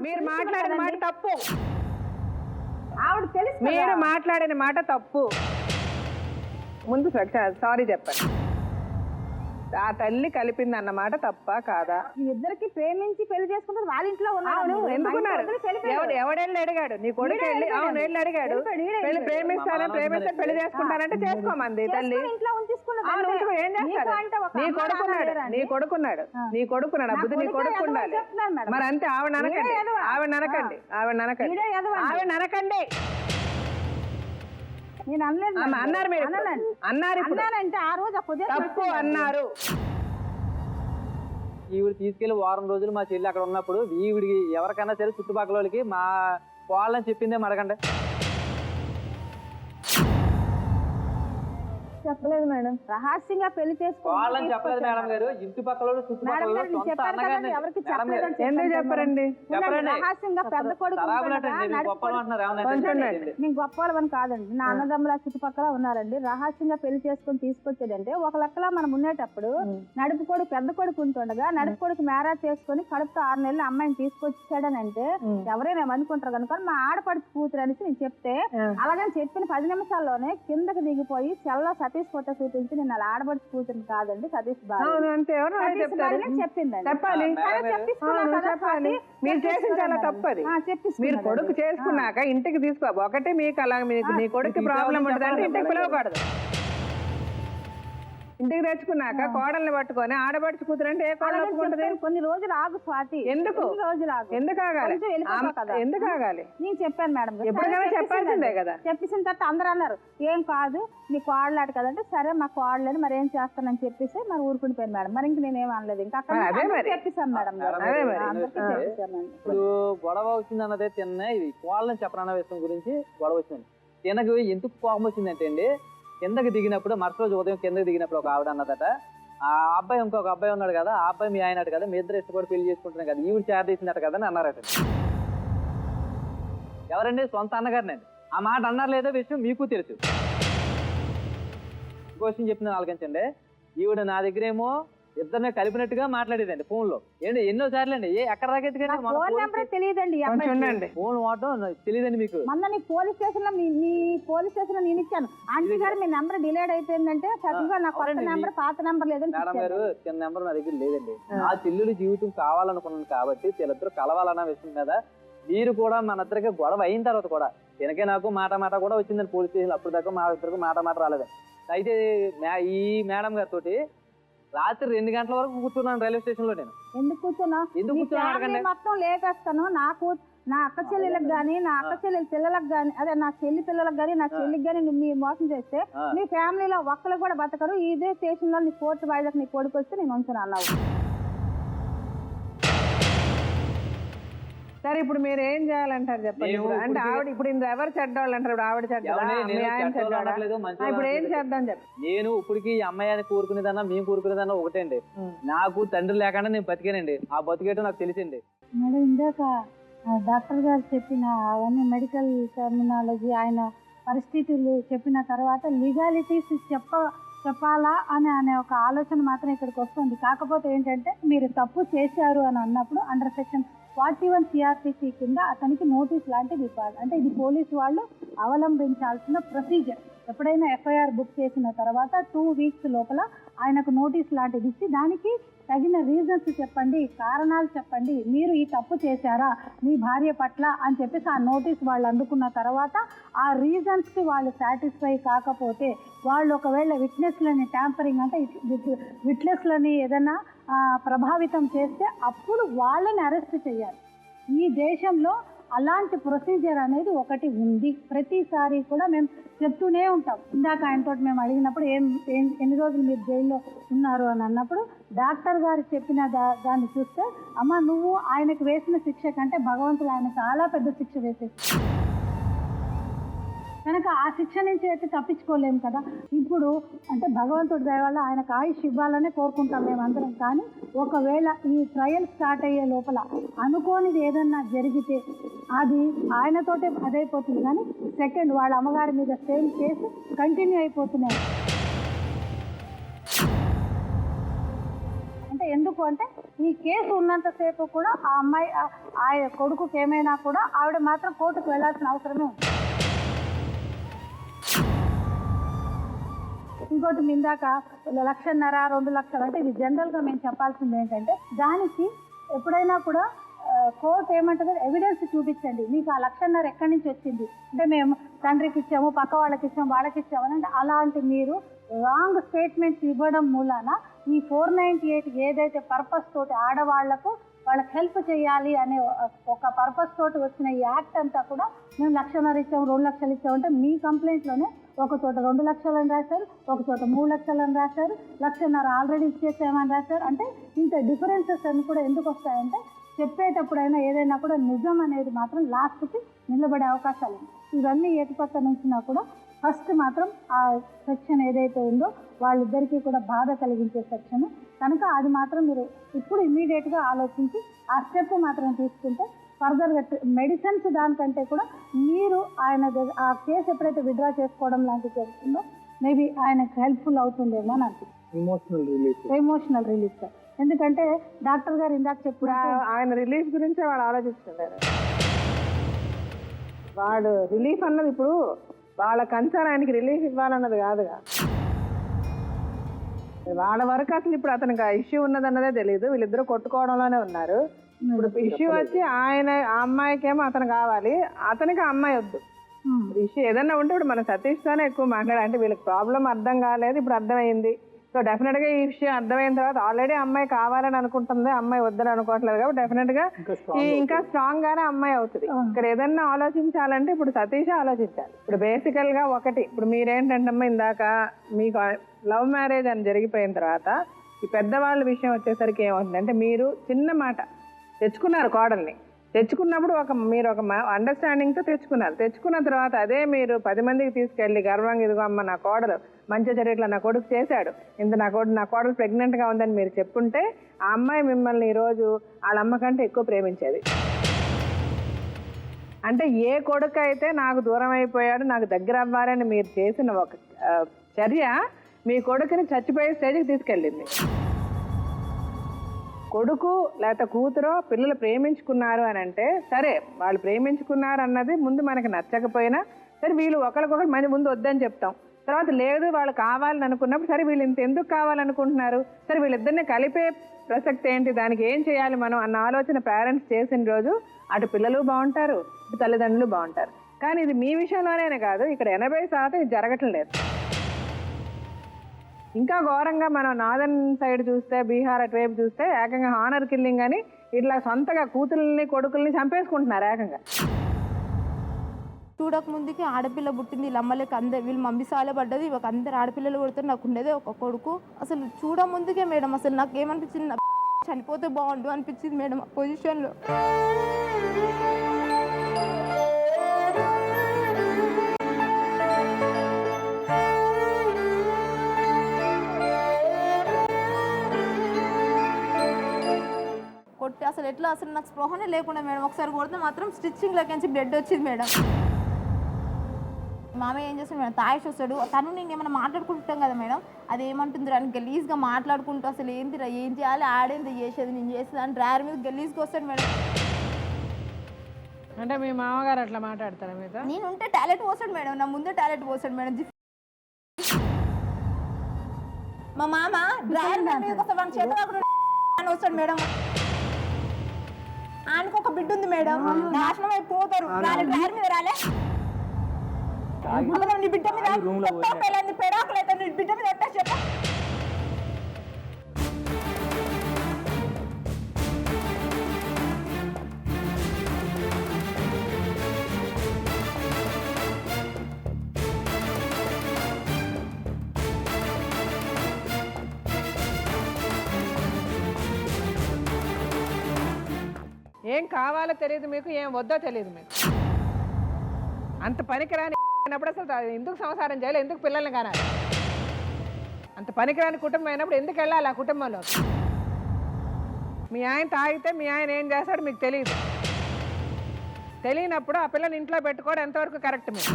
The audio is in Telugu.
మీరు మాట్లాడిన మాట తప్పు. ఆవిడ తెలుసు, మీరు మాట్లాడిన మాట తప్పు. ముందు సారీ చెప్పండి. ఆ తల్లి కలిపింది అన్నమాట తప్ప కాదా? ఇద్దరికి ప్రేమించి పెళ్లి చేసుకుంటారు, వాళ్ళ ఇంట్లో ఉన్నారు. ఎందుకున్నారు? ఎవడెళ్ళి అడిగాడు? నీ కొడుకు వెళ్ళి అవును వెళ్ళి అడిగాడు పెళ్లి ప్రేమిస్తే పెళ్లి చేసుకుంటానంటే చేసుకోమంది తల్లి. ఇంట్లో ఏం చేస్తారు? నీ కొడుకున్నాడు బుద్ధి నీ కొడుకు ఉండాలి మరి అంతే. ఆవిడ అనకండి నేను అనలేదు. అన్నారు మీరు అన్నారు అంటే ఆ రోజు తప్పు అన్నారు. ఈవిడ తీసుకెళ్లి వారం రోజులు మా చెల్లి అక్కడ ఉన్నప్పుడు ఈవిడికి ఎవరికైనా సరే చుట్టుపక్కల వాళ్ళకి మా వాళ్ళని చెప్పిందే అడగండి. చెప్పలేదు మేడం, రహస్యంగా పెళ్లి చేసుకోవాలని చెప్పలేదు మేడం గారు. ఇంటి పక్కల ఎందుకు చెప్పారండి? రహస్యంగా పెద్ద కొడుకు నేను గొప్పవాళ్ళని కాదండి, నా అన్నదమ్ముల చుట్టుపక్కల ఉన్నారండి. రహస్యంగా పెళ్లి చేసుకుని తీసుకొచ్చేదంటే ఒక లెక్కలా మనం ఉండేటప్పుడు నడుపు కొడుకు పెద్ద కొడుకు ఉంటుండగా నడుపు కొడుకు మ్యారేజ్ చేసుకుని కడుపుతో 6 నెలలు అమ్మాయిని తీసుకొచ్చాడని అంటే ఎవరైనా అనుకుంటారు కనుక మా ఆడపడుచు కూతురు అనేసి నేను చెప్తే అలాగని చెప్పిన 10 నిమిషాల్లోనే కిందకి దిగిపోయి చెల్లో సతీష్ ఫోటో చూపించి నేను అలా ఆడబడి కూతురు కాదండి సతీష్ చెప్పిందండి. మీరు చేసిన చాలా తప్పది. మీరు కొడుకు చేసుకున్నాక ఇంటికి తీసుకో. ఒకటి మీకు అలా నీ కొడుకు ప్రాబ్లం ఉంటుందంటే ఇంటికి పిలవకూడదు. ఇంటికి తెచ్చుకున్నాక కోడల్ని పట్టుకొని ఆడబడుచు కూతురు అంటే ఏ కోడలు ఒప్పుకుంటది? కొన్ని రోజులు ఆగు స్వాతి. ఎందుకు ఎందుకు ఆగాలి? ఎందుకు ఆగాలి? నేను చెప్పాను మేడం, ఎప్పుడైనా చెప్పాల్సిందే కదా. చెప్పేసిన తర్వాత అందరూ అన్నారు ఏం కాదు నీ కోడలాట కదంటే సరే మా కోడలని మరి ఏం చేస్తానని చెప్పేసి మరి ఊరుకునిపోయాను మేడం. మరి ఇంక నేనేం అనలేదు. ఇంకా చెప్పేసాను మేడం. ఇప్పుడు గొడవ వచ్చింది అన్నదే తిన్న ఇది కోళ్ళని చెప్పనన్న విషయం గురించి గొడవ వచ్చింది. తినకు ఎందుకు కోపం వచ్చిందంటే అండి, కిందకి దిగినప్పుడు మరుసటి రోజు ఉదయం కిందకి దిగినప్పుడు ఒక ఆవిడ అన్నదట ఆ అబ్బాయి ఇంకొక అబ్బాయి ఉన్నాడు కదా, ఆ అబ్బాయి మీ ఆయన కదా, మీ ఇద్దరు ఇష్టపడి పెళ్లి చేసుకుంటున్నాం కదా, ఈవిడ చేరదీసిందట కదా అని అన్నారట. ఎవరండి? సొంత అన్నగారినండి. ఆ మాట అన్నారు లేదో విషయం మీకు తెలుసు. క్వశ్చన్ చెప్పింది ఆలోచించండి. ఈవిడ నా దగ్గరేమో ఇద్దరిని కలిపినట్టుగా మాట్లాడేదండి ఫోన్ లో. ఏంటి ఎన్నో సార్లు అండి ఎక్కడ దాకా తెలియదండి, ఫోన్ వాడటం తెలియదండి మీకు. మొన్న నీ పోలీస్ స్టేషన్ లో మీ పోలీస్ స్టేషన్ లో నేను ఇచ్చాను. ఆంటీ గారు మీ నెంబర్ డిలేడ్ అయిపోయిందంటే చక్కగా నా కొత్త నెంబర్ పాత నెంబర్ లేదని. మేడం గారు చిన్న నెంబర్ నా దగ్గర లేదండి. ఆ చెల్లెలు జీవితం కావాలనుకున్నాను కాబట్టి వీళ్ళిద్దరు కలవాలన్న విషయం మీద మీరు కూడా మన ఇద్దరికి గొడవ అయిన తర్వాత కూడా తినకే నాకు మాట కూడా వచ్చిందండి పోలీస్ స్టేషన్. అప్పుడు దాకా మా ఇద్దరికి మాట రాలేదండి. అయితే ఈ మేడం గారితో రాత్రి 2 గంటల వరకు కూర్చున్నాను రైల్వే స్టేషన్ లో. నేను ఎందుకు కూర్చున్నా మొత్తం లేపేస్తాను. నా అక్క చెల్లెలకు గానీ నా అక్క చెల్లెల పిల్లలకు గానీ అదే నా చెల్లి పిల్లలకు గానీ నా చెల్లికి గానీ మీరు మోసం చేస్తే మీ ఫ్యామిలీలో ఒక్కరు కూడా బతకరు. ఇదే స్టేషన్ లో నీ కోర్టు వాయిదాకు నీ కొడుకు వస్తే నేను ఉంచును అన్నావు. సరే ఇప్పుడు మీరు ఏం చేయాలంటారు చెప్పండి? అంటే ఆవిడ ఇప్పుడు ఎవరు చెడ్డవాళ్ళు అంటారు? ఇప్పుడు ఆవిడ చెడ్డ, ఇప్పుడు ఏం చేద్దాం చెప్పి. నేను ఇప్పటికి ఈ అమ్మాయిని కోరుకునేదన్నా మేము కోరుకునేదన్నా ఒకటండి. నాకు తండ్రి లేకుండా నేను బతికానండి. ఆ బతికేటో నాకు తెలిసింది. మేడం ఇందాక డాక్టర్ గారు చెప్పిన అవన్నీ మెడికల్ టర్మినాలజీ ఆయన పరిస్థితులు చెప్పిన తర్వాత లీగాలిటీస్ చెప్పాలా అనే ఒక ఆలోచన మాత్రం ఇక్కడికి వస్తుంది. కాకపోతే ఏంటంటే మీరు తప్పు చేశారు అని అన్నప్పుడు అండర్ సెక్షన్ 41 CRPC కింద అతనికి నోటీస్ లాంటిది ఇవ్వాలి. అంటే ఇది పోలీసు వాళ్ళు అవలంబించాల్సిన ప్రొసీజర్. ఎప్పుడైనా FIR బుక్ చేసిన తర్వాత 2 వీక్స్ లోపల ఆయనకు నోటీస్ లాంటిది ఇచ్చి దానికి తగిన రీజన్స్ చెప్పండి, కారణాలు చెప్పండి, మీరు ఈ తప్పు చేశారా మీ భార్య పట్ల అని చెప్పేసి ఆ నోటీస్ వాళ్ళు అందుకున్న తర్వాత ఆ రీజన్స్కి వాళ్ళు సాటిస్ఫై కాకపోతే వాళ్ళు ఒకవేళ విట్నెస్లని ట్యాంపరింగ్ అంటే విట్నెస్లని ఏదైనా ప్రభావితం చేస్తే అప్పుడు వాళ్ళని అరెస్ట్ చేయాలి. ఈ దేశంలో అలాంటి ప్రొసీజర్ అనేది ఒకటి ఉంది. ప్రతిసారి కూడా మేము చెప్తూనే ఉంటాం. ఇందాక ఆయనతో మేము అడిగినప్పుడు ఎన్ని రోజులు మీరు జైల్లో ఉన్నారు అని అన్నప్పుడు డాక్టర్ గారు చెప్పిన దాన్ని చూస్తే అమ్మ నువ్వు ఆయనకు వేసిన శిక్ష కంటే భగవంతుడు ఆయన చాలా పెద్ద శిక్ష వేసేసి కనుక ఆ శిక్ష నుంచి అయితే తప్పించుకోలేము కదా. ఇప్పుడు అంటే భగవంతుడి దయ వల్ల ఆయనకు ఆయుష్ ఇవ్వాలనే కోరుకుంటాం మేమందరం. కానీ ఒకవేళ ఈ ట్రయల్ స్టార్ట్ అయ్యే లోపల అనుకోనిది ఏదన్నా జరిగితే అది ఆయనతోటే అదైపోతుంది. కానీ సెకండ్ వాళ్ళ అమ్మగారి మీద సేమ్ కేసు కంటిన్యూ అయిపోతున్నాయి. అంటే ఎందుకు ఎంతసేపు అంటే ఈ కేసు ఉన్నంతసేపు కూడా ఆ అమ్మాయి ఆ కొడుకుకి ఏమైనా కూడా ఆవిడ మాత్రం కోర్టుకు వెళ్ళాల్సిన అవసరమే ఉంది. ఇంకోటి ఇందాక 1,50,000 2 లక్షలు అంటే ఇది జనరల్గా మేము చెప్పాల్సింది ఏంటంటే దానికి ఎప్పుడైనా కూడా కోర్టు ఏమంటుంది, ఎవిడెన్స్ చూపించండి, మీకు ఆ 1,50,000 ఎక్కడి నుంచి వచ్చింది అంటే మేము తండ్రికి ఇచ్చాము, పక్క వాళ్ళకి ఇచ్చాము, వాళ్ళకి ఇచ్చామని అంటే అలాంటి మీరు రాంగ్ స్టేట్మెంట్స్ ఇవ్వడం మూలాన ఈ 498 ఏదైతే పర్పస్ తోటి ఆడవాళ్లకు వాళ్ళకి హెల్ప్ చేయాలి అనే ఒక పర్పస్ తోటి వచ్చిన ఈ యాక్ట్ అంతా కూడా మేము 1,50,000 ఇచ్చాము, 2 లక్షలు ఇచ్చామంటే మీ కంప్లైంట్లోనే ఒక చోట 2 లక్షలు అని రాశారు, ఒక చోట 3 లక్షలు అని రాశారు, 1,50,000 ఆల్రెడీ ఇచ్చేసామని రాశారు. అంటే ఇంత డిఫరెన్సెస్ అన్ని కూడా ఎందుకు వస్తాయంటే చెప్పేటప్పుడైనా ఏదైనా కూడా నిజం అనేది మాత్రం లాస్ట్కి నిలబడే అవకాశాలు ఉన్నాయి. ఇవన్నీ ఏటుపక్క నుంచినా కూడా ఫస్ట్ మాత్రం ఆ సెక్షన్ ఏదైతే ఉందో వాళ్ళిద్దరికీ కూడా బాధ కలిగించే సెక్షన్ కనుక అది మాత్రం మీరు ఇప్పుడు ఇమీడియట్గా ఆలోచించి ఆ స్టెప్ మాత్రం తీసుకుంటే ఫర్దర్గా మెడిసిన్స్ దానికంటే కూడా మీరు ఆయన ఆ కేసు ఎప్పుడైతే విత్డ్రా చేసుకోవడం లాంటివి జరుగుతుందో మేబీ ఆయనకు హెల్ప్ఫుల్ అవుతుందేమో అని అనిపిస్తుంది. Emotional relief sir. ఎందుకంటే డాక్టర్ గారు ఇందాక చెప్పిన ఆయన రిలీఫ్ గురించే వాడు ఆలోచిస్తున్నారు. వాడు రిలీఫ్ అన్నది ఇప్పుడు వాళ్ళ కన్సర్న్ ఆయనకి రిలీఫ్ ఇవ్వాలన్నది కాదుగా, వాళ్ళ వరకు అసలు ఇప్పుడు అతనికి ఆ ఇష్యూ ఉన్నదన్నదే తెలియదు, వీళ్ళిద్దరూ కొట్టుకోవడంలోనే ఉన్నారు. ఇప్పుడు ఇష్యూ వచ్చి ఆయన ఆ అమ్మాయికేమో అతను కావాలి, అతనికి ఆ అమ్మాయి వద్దు. ఇష్యూ ఏదన్నా ఉంటే ఇప్పుడు మన సతీష్తోనే ఎక్కువ మాట్లాడాలి. అంటే వీళ్ళకి ప్రాబ్లం అర్థం కాలేదు, ఇప్పుడు అర్థమైంది. సో డెఫినెట్గా ఈ విషయం అర్థమైన తర్వాత ఆల్రెడీ అమ్మాయి కావాలని అనుకుంటుంది, అమ్మాయి వద్దని అనుకోవట్లేదు కాబట్టి డెఫినెట్గా ఇంకా స్ట్రాంగ్ గానే అమ్మాయి అవుతుంది. ఇక్కడ ఏదన్నా ఆలోచించాలంటే ఇప్పుడు సతీష్ ఆలోచించాలి. ఇప్పుడు బేసికల్ గా ఒకటి, ఇప్పుడు మీరేంటంటమ్మా ఇందాక మీకు లవ్ మ్యారేజ్ అని జరిగిపోయిన తర్వాత ఈ పెద్దవాళ్ళ విషయం వచ్చేసరికి ఏమవుతుందంటే మీరు చిన్న మాట తెచ్చుకున్నారు కోడల్ని, తెచ్చుకున్నప్పుడు మీరు ఒక అండర్స్టాండింగ్తో తెచ్చుకున్నారు. తెచ్చుకున్న తర్వాత అదే మీరు 10 మందికి తీసుకెళ్ళి గర్వంగా ఇదిగో అమ్మ నా కోడలు మంచి చర్యట్లా నా కొడుకు చేశాడు, ఇంత నా కోడలు ప్రెగ్నెంట్గా ఉందని మీరు చెప్పుంటే ఆ అమ్మాయి మిమ్మల్ని ఈరోజు వాళ్ళ అమ్మ కంటే ఎక్కువ ప్రేమించేది. అంటే ఏ కొడుకు అయితే నాకు దూరం అయిపోయాడు నాకు దగ్గర అవ్వాలని మీరు చేసిన ఒక చర్య మీ కొడుకుని చచ్చిపోయే స్టేజ్కి తీసుకెళ్ళింది. కొడుకు లేకపోతే కూతురో పిల్లలు ప్రేమించుకున్నారు అని అంటే సరే, వాళ్ళు ప్రేమించుకున్నారు అన్నది ముందు మనకి నచ్చకపోయినా సరే వీళ్ళు ఒకరికొకరు మంది ముందు వద్దని చెప్తాం. తర్వాత లేదు వాళ్ళు కావాలని అనుకున్నప్పుడు సరే వీళ్ళు ఇంత ఎందుకు కావాలనుకుంటున్నారు, సరే వీళ్ళిద్దరిని కలిపే ప్రసక్తి ఏంటి, దానికి ఏం చేయాలి మనం అన్న ఆలోచన పేరెంట్స్ చేసిన రోజు అటు పిల్లలు బాగుంటారు, ఇటు తల్లిదండ్రులు బాగుంటారు. కానీ ఇది మీ విషయంలోనే కాదు, ఇక్కడ 80% ఇది జరగటం లేదు. ఇంకా ఘోరంగా మనం నార్దర్న్ సైడ్ చూస్తే, బీహార్ అటువైపు చూస్తే ఏకంగా హానర్ కిల్లింగ్ అని ఇట్లా సొంతగా కూతుల్ని కొడుకుల్ని చంపేసుకుంటున్నారు ఏకంగా. చూడక ముందుకి ఆడపిల్ల పుట్టింది, వీళ్ళ అమ్మలకి అందరు వీళ్ళు మమ్మీసాలే పడ్డది, ఒక అందరు ఆడపిల్లలు కొడుతారు, నాకు ఉండేదే ఒక కొడుకు. అసలు చూడ ముందుకే మేడం అసలు నాకు ఏమనిపించింది, చనిపోతే బాగుండు అనిపించింది మేడం ఆ పొజిషన్లో. కొట్టి అసలు ఎట్లా అసలు నాకు స్పృహనే లేకుండా మేడం, ఒకసారి కొడితే మాత్రం స్టిచ్చింగ్లోకి బ్లడ్ వచ్చింది మేడం. మామయ్య ఏం చేస్తాడు మేడం, తాయేసి వస్తాడు, తను నేను ఏమైనా మాట్లాడుకుంటాం కదా మేడం, అది ఏమంటుంది అని గలీజ్గా మాట్లాడుకుంటూ అసలు ఏంటిరా ఏం చేయాలి ఆడేంత చేసేది నేను చేసేది అని డ్రైవర్ మీద గలీజ్గా వస్తాడు మేడం. అంటే మీ మామగారు అట్లా మాట్లాడతారా మీతో? నేను ఉంటే టాయిలెట్ పోస్తాడు మేడం, నా ముందే టాయిలెట్ పోస్తాడు మేడం. మా మామ డ్రైవర్ మీద వస్తాడు చేతులు వస్తాడు మేడం. ఆయనకు ఒక బిడ్డ ఉంది మేడం, నాశనం అయిపోతారు. డ్రైవర్ మీద రాలే నీ బిడ్డ మీద పెడాకులు అయితే నీ బిడ్డ మీద ఎట్టా చెప్ప. ఏం కావాలో తెలియదు మీకు, ఏం వద్దో తెలియదు మీకు. అంత పనికిరాని అయినప్పుడు అసలు ఎందుకు సంసారం చేయాలి, ఎందుకు పిల్లల్ని కానాలి? అంత పనికిరాని కుటుంబం అయినప్పుడు ఎందుకు వెళ్ళాలి ఆ కుటుంబంలో? మీ ఆయన తాగితే మీ ఆయన ఏం చేస్తాడో మీకు తెలియదు. తెలియనప్పుడు ఆ పిల్లని ఇంట్లో పెట్టుకోవడం ఎంతవరకు కరెక్ట్ మీరు?